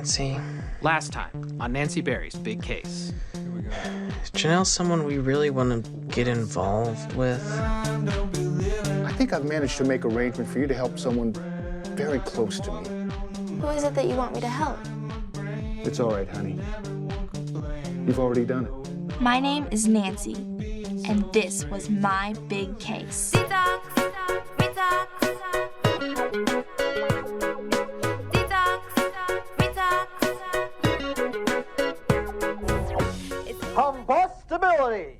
Nancy. Last time on Nancy Berry's Big Case. Here we go. Is Janelle someone we really want to get involved with? I think I've managed to make arrangement for you to help someone very close to me. Who is it that you want me to help? It's all right, honey. You've already done it. My name is Nancy, and this was my big case. Combustibility.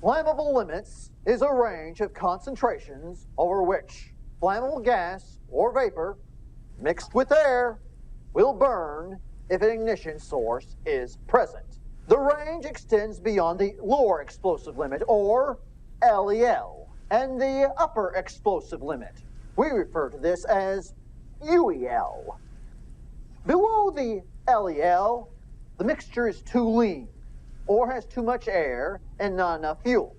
Flammable limits is a range of concentrations over which flammable gas or vapor mixed with air will burn if an ignition source is present. The range extends beyond the lower explosive limit, or LEL, and the upper explosive limit. We refer to this as UEL. Below the LEL, the mixture is too lean, or has too much air and not enough fuel.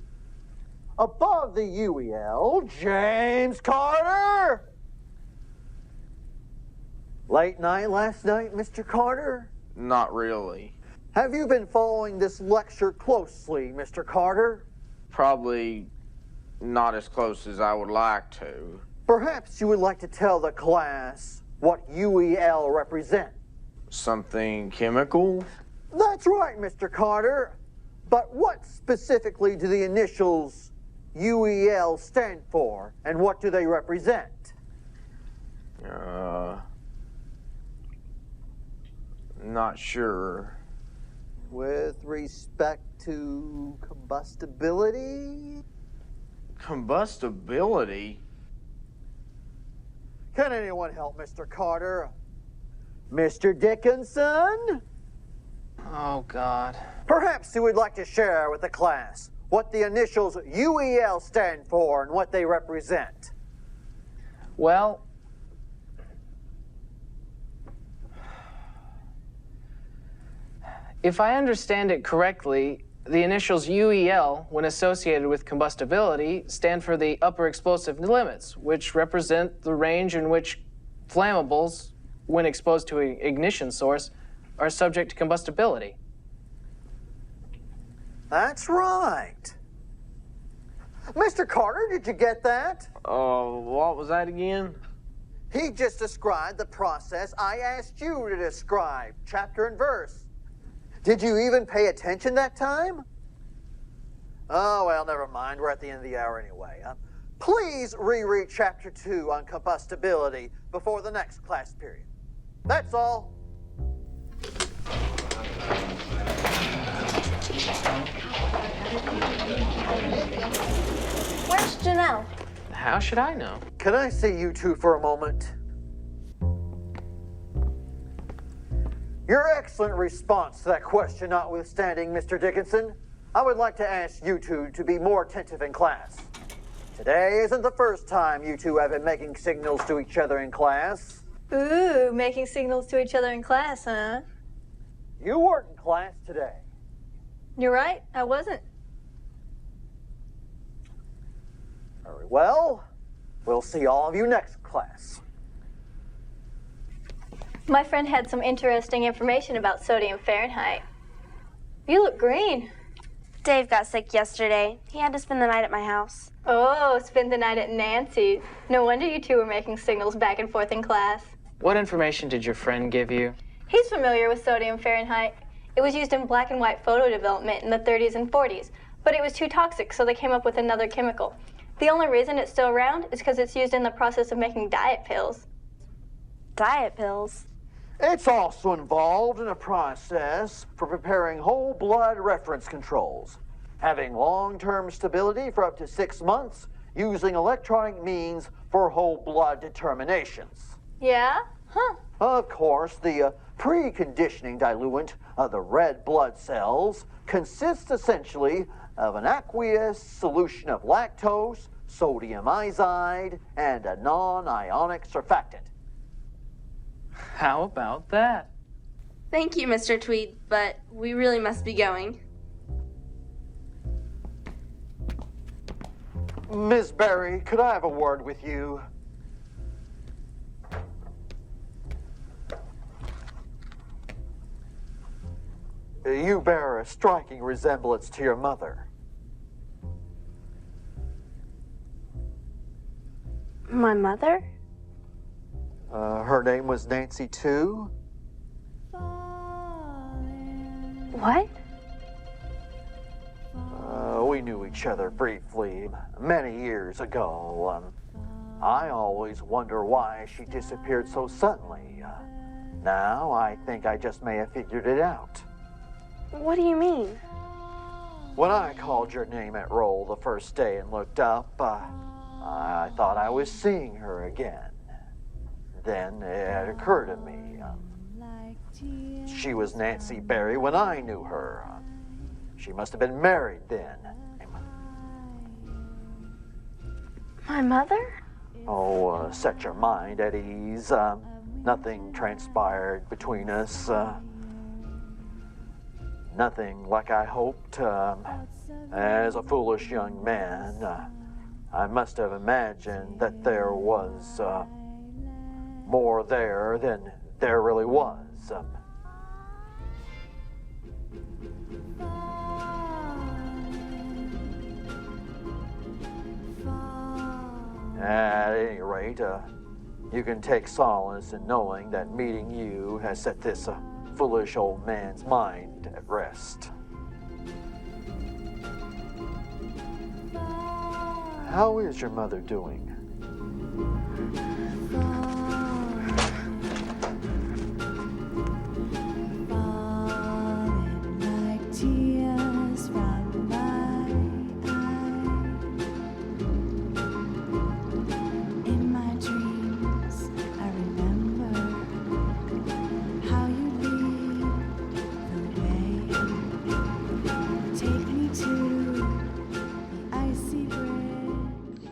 Above the UEL, James Carter! Late night last night, Mr. Carter? Not really. Have you been following this lecture closely, Mr. Carter? Probably not as close as I would like to. Perhaps you would like to tell the class what UEL represents. Something chemical? That's right, Mr. Carter. But what specifically do the initials UEL stand for, and what do they represent? Not sure. With respect to combustibility? Combustibility? Can anyone help Mr. Carter? Mr. Dickinson? Oh, God. Perhaps you would like to share with the class what the initials UEL stand for and what they represent. Well, if I understand it correctly, the initials UEL, when associated with combustibility, stand for the upper explosive limits, which represent the range in which flammables, when exposed to an ignition source, are subject to combustibility. That's right. Mr. Carter, did you get that? What was that again? He just described the process I asked you to describe, chapter and verse. Did you even pay attention that time? Oh, well, never mind. We're at the end of the hour anyway. Please reread chapter 2 on combustibility before the next class period. That's all. Where's Janelle? How should I know? Can I see you two for a moment? Your excellent response to that question notwithstanding, Mr. Dickinson, I would like to ask you two to be more attentive in class. Today isn't the first time you two have been making signals to each other in class. Ooh, making signals to each other in class, huh? You weren't in class today. You're right, I wasn't. Very well. We'll see all of you next class. My friend had some interesting information about sodium Fahrenheit. You look green. Dave got sick yesterday. He had to spend the night at my house. Oh, spend the night at Nancy's. No wonder you two were making signals back and forth in class. What information did your friend give you? He's familiar with sodium Fahrenheit. It was used in black and white photo development in the 30s and 40s, but it was too toxic, so they came up with another chemical. The only reason it's still around is because it's used in the process of making diet pills. Diet pills? It's also involved in a process for preparing whole blood reference controls, having long-term stability for up to 6 months, using electronic means for whole blood determinations. Yeah? Huh. Of course, the preconditioning diluent of the red blood cells consists essentially of an aqueous solution of lactose, sodium iodide, and a non-ionic surfactant. How about that? Thank you, Mr. Tweed, but we really must be going. Ms. Berry, could I have a word with you? You bear a striking resemblance to your mother. My mother? Her name was Nancy, too? What? We knew each other briefly many years ago. I always wonder why she disappeared so suddenly. Now I think I just may have figured it out. What do you mean? When I called your name at roll the first day and looked up, I thought I was seeing her again. Then it occurred to me, she was Nancy Berry when I knew her. She must have been married then. My mother? Oh, set your mind at ease. Nothing transpired between us. Nothing like I hoped. As a foolish young man, I must have imagined that there was more there than there really was. At any rate, you can take solace in knowing that meeting you has set this foolish old man's mind at rest. How is your mother doing?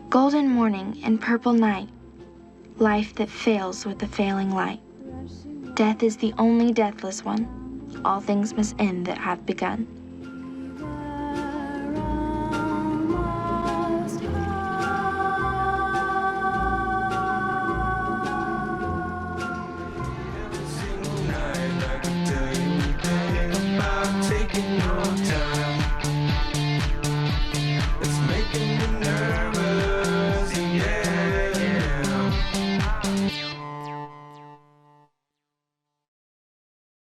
Golden morning and purple night, life that fails with the failing light. Death is the only deathless one. All things must end that have begun.